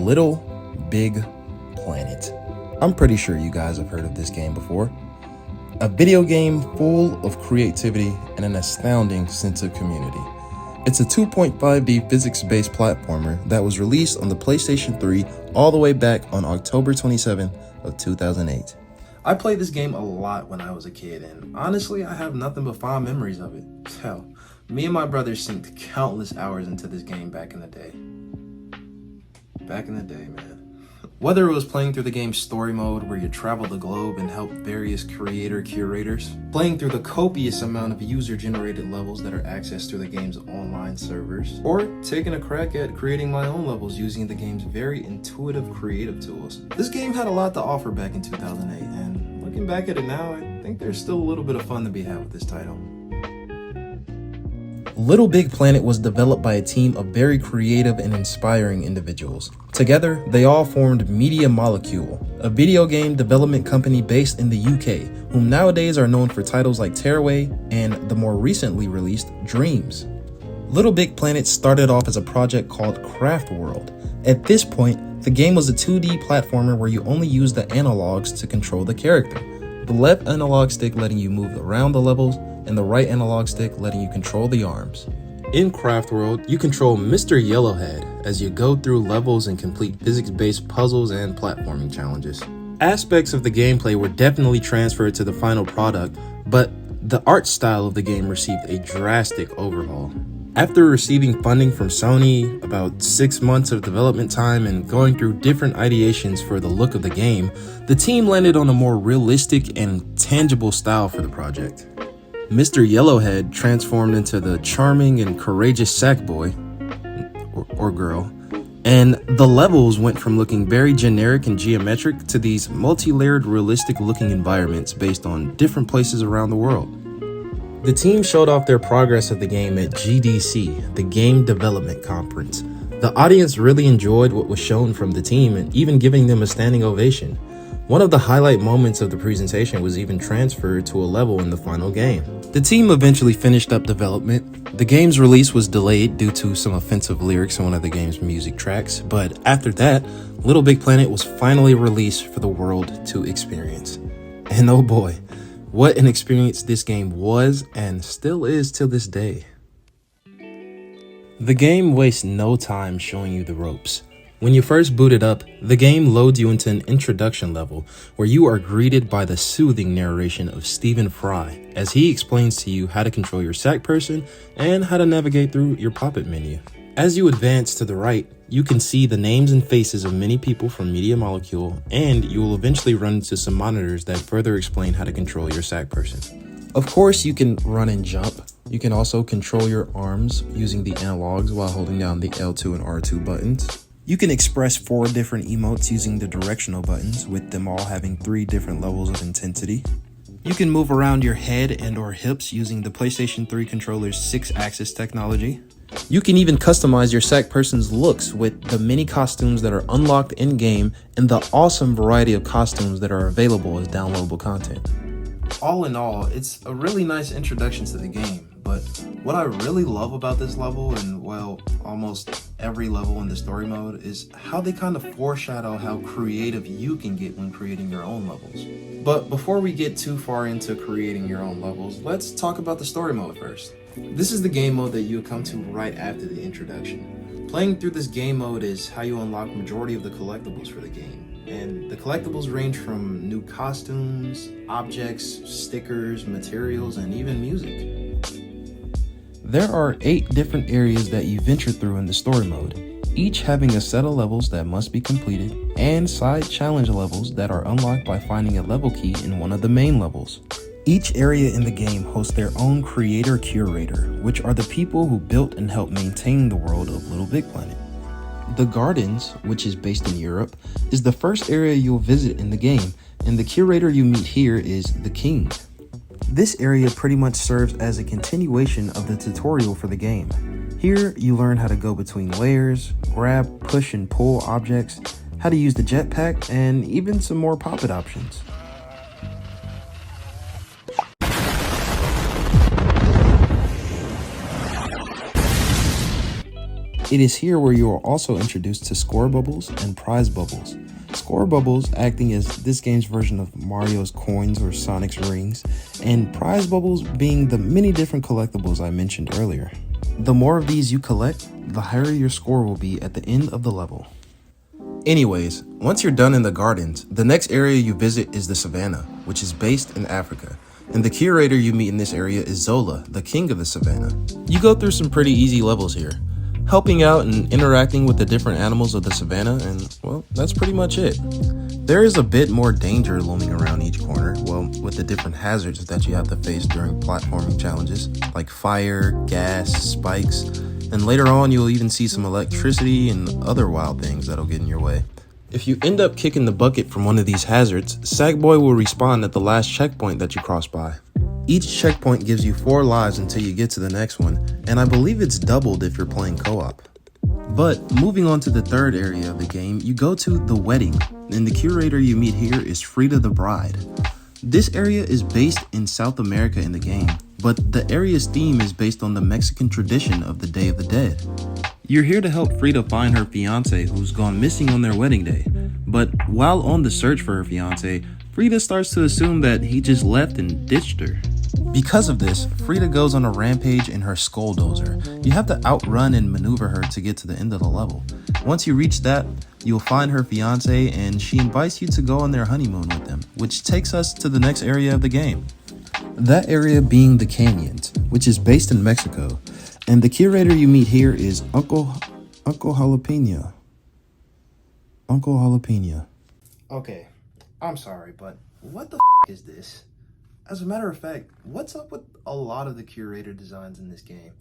Little Big Planet. I'm pretty sure you guys have heard of this game before. A video game full of creativity and an astounding sense of community. It's a 2.5D physics-based platformer that was released on the PlayStation 3 all the way back on October 27th of 2008. I played this game a lot when I was a kid, and honestly, I have nothing but fond memories of it. Hell, me and my brother synced countless hours into this game back in the day. Man. Whether it was playing through the game's story mode where you travel the globe and help various curators, playing through the copious amount of user-generated levels that are accessed through the game's online servers, or taking a crack at creating my own levels using the game's very intuitive creative tools. This game had a lot to offer back in 2008, and looking back at it now, I think there's still a little bit of fun to be had with this title. Little Big Planet was developed by a team of very creative and inspiring individuals. Together, they all formed Media Molecule, a video game development company based in the UK, whom nowadays are known for titles like Tearaway and the more recently released Dreams. Little Big Planet started off as a project called Craft World. At this point, the game was a 2D platformer where you only use the analogs to control the character. The left analog stick letting you move around the levels, and the right analog stick letting you control the arms. In Craft World, you control Mr. Yellowhead as you go through levels and complete physics-based puzzles and platforming challenges. Aspects of the gameplay were definitely transferred to the final product, but the art style of the game received a drastic overhaul. After receiving funding from Sony, about 6 months of development time, and going through different ideations for the look of the game, the team landed on a more realistic and tangible style for the project. Mr. Yellowhead transformed into the charming and courageous Sackboy, or girl, and the levels went from looking very generic and geometric to these multi-layered realistic looking environments based on different places around the world. The team showed off their progress of the game at GDC, the Game Development Conference. The audience really enjoyed what was shown from the team and even giving them a standing ovation. One of the highlight moments of the presentation was even transferred to a level in the final game. The team eventually finished up development. The game's release was delayed due to some offensive lyrics in one of the game's music tracks, but after that, Little Big Planet was finally released for the world to experience. And oh boy, what an experience this game was and still is to this day. The game wastes no time showing you the ropes. When you first boot it up, the game loads you into an introduction level where you are greeted by the soothing narration of Stephen Fry as he explains to you how to control your sack person and how to navigate through your pop-up menu. As you advance to the right, you can see the names and faces of many people from Media Molecule, and you will eventually run into some monitors that further explain how to control your sack person. Of course, you can run and jump. You can also control your arms using the analogs while holding down the L2 and R2 buttons. You can express 4 different emotes using the directional buttons, with them all having 3 different levels of intensity. You can move around your head and or hips using the PlayStation 3 controller's 6-axis technology. You can even customize your sack person's looks with the many costumes that are unlocked in-game and the awesome variety of costumes that are available as downloadable content. All in all, it's a really nice introduction to the game, but what I really love about this level, and well, almost every level in the story mode, is how they kind of foreshadow how creative you can get when creating your own levels. But before we get too far into creating your own levels, let's talk about the story mode first. This is the game mode that you come to right after the introduction. Playing through this game mode is how you unlock majority of the collectibles for the game. And the collectibles range from new costumes, objects, stickers, materials, and even music. There are 8 different areas that you venture through in the story mode, each having a set of levels that must be completed, and side challenge levels that are unlocked by finding a level key in one of the main levels. Each area in the game hosts their own creator-curator, which are the people who built and helped maintain the world of Little Big Planet. The Gardens, which is based in Europe, is the first area you'll visit in the game, and the curator you meet here is the King. This area pretty much serves as a continuation of the tutorial for the game. Here, you learn how to go between layers, grab, push, and pull objects, how to use the jetpack, and even some more pop-it options. It is here where you are also introduced to score bubbles and prize bubbles. Score bubbles acting as this game's version of Mario's coins or Sonic's rings, and prize bubbles being the many different collectibles I mentioned earlier. The more of these you collect, the higher your score will be at the end of the level. Anyways, once you're done in the gardens, the next area you visit is the savannah, which is based in Africa. And the curator you meet in this area is Zola, the king of the savannah. You go through some pretty easy levels here, helping out and interacting with the different animals of the savannah, and well, that's pretty much it. There is a bit more danger looming around each corner, well, with the different hazards that you have to face during platforming challenges, like fire, gas, spikes, and later on you'll even see some electricity and other wild things that'll get in your way. If you end up kicking the bucket from one of these hazards, Sackboy will respawn at the last checkpoint that you cross by. Each checkpoint gives you 4 lives until you get to the next one, and I believe it's doubled if you're playing co-op. But moving on to the third area of the game, you go to the wedding, and the curator you meet here is Frida the bride. This area is based in South America in the game, but the area's theme is based on the Mexican tradition of the Day of the Dead. You're here to help Frida find her fiancé who's gone missing on their wedding day, but while on the search for her fiancé, Frida starts to assume that he just left and ditched her. Because of this, Frida goes on a rampage in her Skulldozer. You have to outrun and maneuver her to get to the end of the level. Once you reach that, you'll find her fiancé and she invites you to go on their honeymoon with them, which takes us to the next area of the game. That area being the canyons, which is based in Mexico. And the curator you meet here is Uncle Jalapeno. Uncle Jalapeno. Okay, I'm sorry, but what the is this? As a matter of fact, what's up with a lot of the curator designs in this game?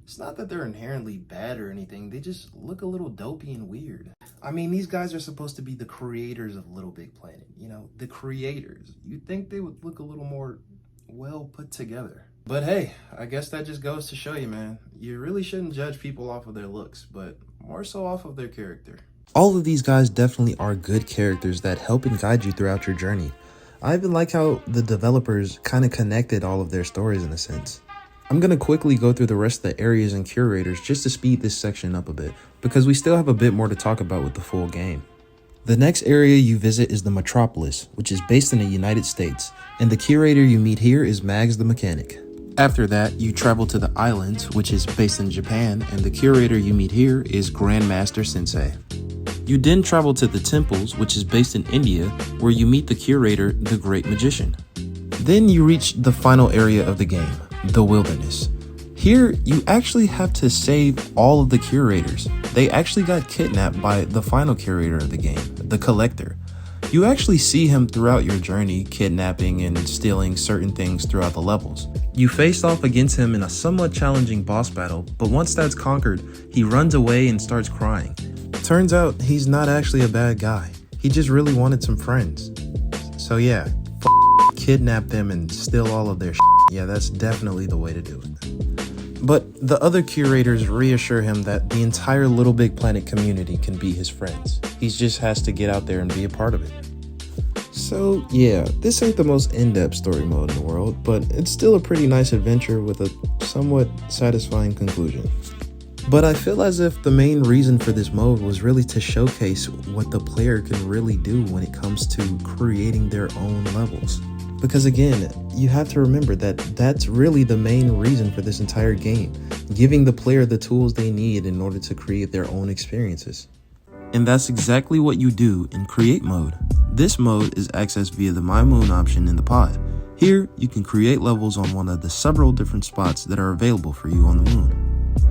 It's not that they're inherently bad or anything, they just look a little dopey and weird. I mean, these guys are supposed to be the creators of Little Big Planet, you know, the creators. You'd think they would look a little more well put together. But hey, I guess that just goes to show you, man, you really shouldn't judge people off of their looks, but more so off of their character. All of these guys definitely are good characters that help and guide you throughout your journey. I even like how the developers kind of connected all of their stories in a sense. I'm going to quickly go through the rest of the areas and curators just to speed this section up a bit, because we still have a bit more to talk about with the full game. The next area you visit is the Metropolis, which is based in the United States, and the curator you meet here is Mags the Mechanic. After that, you travel to the islands, which is based in Japan, and the curator you meet here is Grandmaster Sensei. You then travel to the temples, which is based in India, where you meet the curator, the Great Magician. Then you reach the final area of the game, the wilderness. Here, you actually have to save all of the curators. They actually got kidnapped by the final curator of the game, the Collector. You actually see him throughout your journey, kidnapping and stealing certain things throughout the levels. You faced off against him in a somewhat challenging boss battle, but once that's conquered, he runs away and starts crying. Turns out he's not actually a bad guy. He just really wanted some friends. So yeah, kidnap them and steal all of their shit. Yeah, that's definitely the way to do it. But the other curators reassure him that the entire Little Big Planet community can be his friends. He just has to get out there and be a part of it. So yeah, this ain't the most in-depth story mode in the world, but it's still a pretty nice adventure with a somewhat satisfying conclusion. But I feel as if the main reason for this mode was really to showcase what the player can really do when it comes to creating their own levels. Because again, you have to remember that that's really the main reason for this entire game, giving the player the tools they need in order to create their own experiences. And that's exactly what you do in Create mode. This mode is accessed via the My Moon option in the pod. Here, you can create levels on one of the several different spots that are available for you on the moon.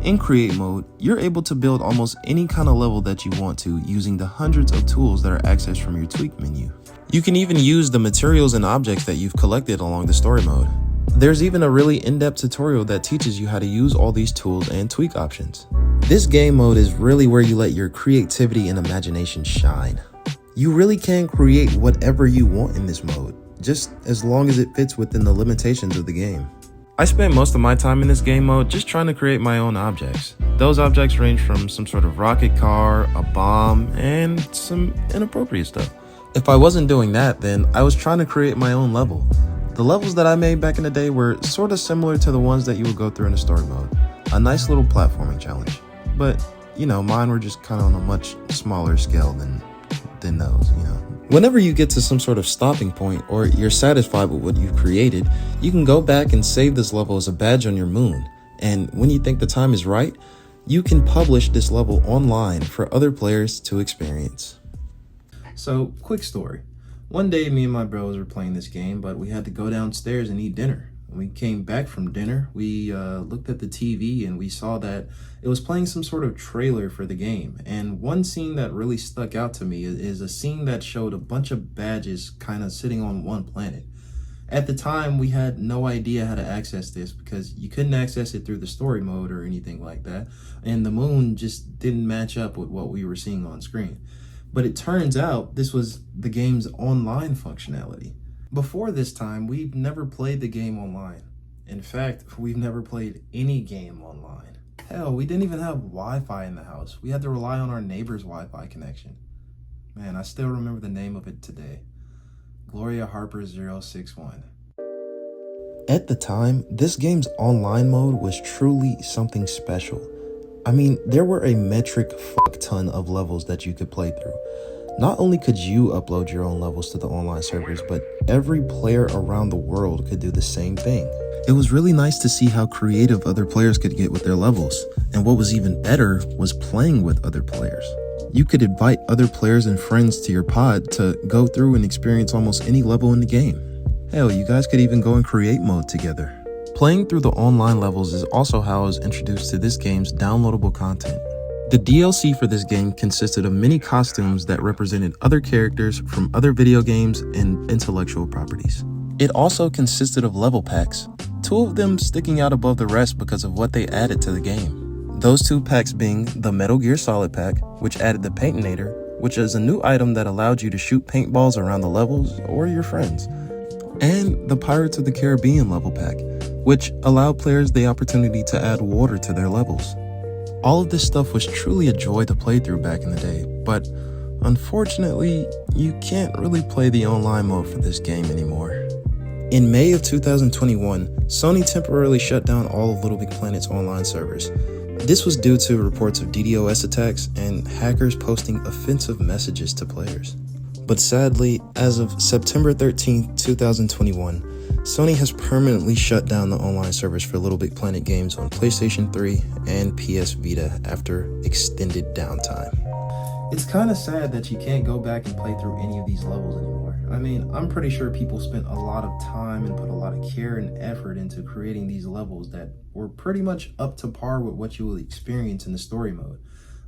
In Create mode, you're able to build almost any kind of level that you want to using the hundreds of tools that are accessed from your tweak menu. You can even use the materials and objects that you've collected along the story mode. There's even a really in-depth tutorial that teaches you how to use all these tools and tweak options. This game mode is really where you let your creativity and imagination shine. You really can create whatever you want in this mode, just as long as it fits within the limitations of the game. I spent most of my time in this game mode just trying to create my own objects. Those objects range from some sort of rocket car, a bomb, and some inappropriate stuff. If I wasn't doing that, then I was trying to create my own level. The levels that I made back in the day were sort of similar to the ones that you would go through in the story mode. A nice little platforming challenge. But you know, mine were just kind of on a much smaller scale than those, you know. Whenever you get to some sort of stopping point or you're satisfied with what you've created, you can go back and save this level as a badge on your moon. And when you think the time is right, you can publish this level online for other players to experience. So, quick story. One day, me and my bros were playing this game, but we had to go downstairs and eat dinner. When we came back from dinner, we looked at the TV and we saw that it was playing some sort of trailer for the game. And one scene that really stuck out to me is a scene that showed a bunch of badges kind of sitting on one planet. At the time, we had no idea how to access this because you couldn't access it through the story mode or anything like that. And the moon just didn't match up with what we were seeing on screen. But it turns out this was the game's online functionality. Before this time, we've never played the game online. In fact, we've never played any game online. Hell, we didn't even have Wi-Fi in the house. We had to rely on our neighbor's Wi-Fi connection. Man, I still remember the name of it today. Gloria Harper 061. At the time, this game's online mode was truly something special. I mean, there were a metric fuck ton of levels that you could play through. Not only could you upload your own levels to the online servers, but every player around the world could do the same thing. It was really nice to see how creative other players could get with their levels. And what was even better was playing with other players. You could invite other players and friends to your pod to go through and experience almost any level in the game. Hell, you guys could even go in create mode together. Playing through the online levels is also how I was introduced to this game's downloadable content. The DLC for this game consisted of many costumes that represented other characters from other video games and intellectual properties. It also consisted of level packs, 2 of them sticking out above the rest because of what they added to the game. Those 2 packs being the Metal Gear Solid pack, which added the Paintinator, which is a new item that allowed you to shoot paintballs around the levels or your friends, and the Pirates of the Caribbean level pack, which allowed players the opportunity to add water to their levels. All of this stuff was truly a joy to play through back in the day, but unfortunately, you can't really play the online mode for this game anymore. In May of 2021, Sony temporarily shut down all of Little Big Planet's online servers. This was due to reports of DDoS attacks and hackers posting offensive messages to players. But sadly, as of September 13, 2021, Sony has permanently shut down the online servers for Little Big Planet games on PlayStation 3 and PS Vita after extended downtime. It's kind of sad that you can't go back and play through any of these levels anymore. I mean, I'm pretty sure people spent a lot of time and put a lot of care and effort into creating these levels that were pretty much up to par with what you will experience in the story mode.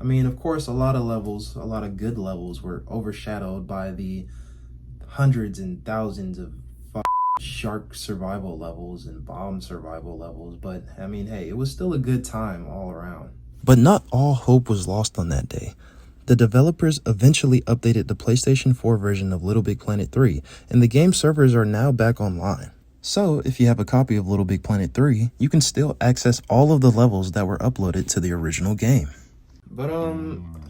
I mean, of course, a lot of good levels were overshadowed by the hundreds and thousands of shark survival levels and bomb survival levels, but I mean, hey, it was still a good time all around. But not all hope was lost on that day. The developers eventually updated the PlayStation 4 version of Little Big Planet 3, and the game servers are now back online. So, if you have a copy of Little Big Planet 3, you can still access all of the levels that were uploaded to the original game. But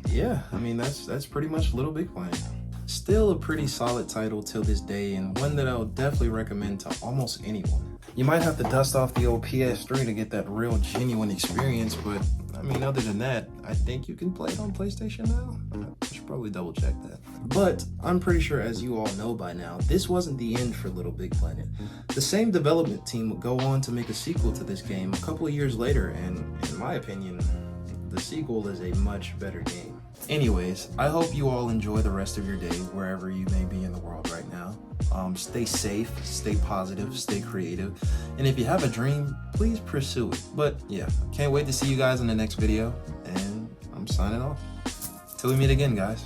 yeah, I mean, that's pretty much Little Big Planet. Still a pretty solid title till this day, and one that I would definitely recommend to almost anyone. You might have to dust off the old PS3 to get that real genuine experience, but I mean, other than that, I think you can play it on PlayStation now. I should probably double check that. But I'm pretty sure, as you all know by now, this wasn't the end for Little Big Planet. The same development team would go on to make a sequel to this game a couple of years later, and in my opinion, the sequel is a much better game. Anyways, I hope you all enjoy the rest of your day wherever you may be in the world right now. Stay safe, stay positive, stay creative, and if you have a dream, please pursue it. But yeah, can't wait to see you guys in the next video, and I'm signing off. Till we meet again, guys.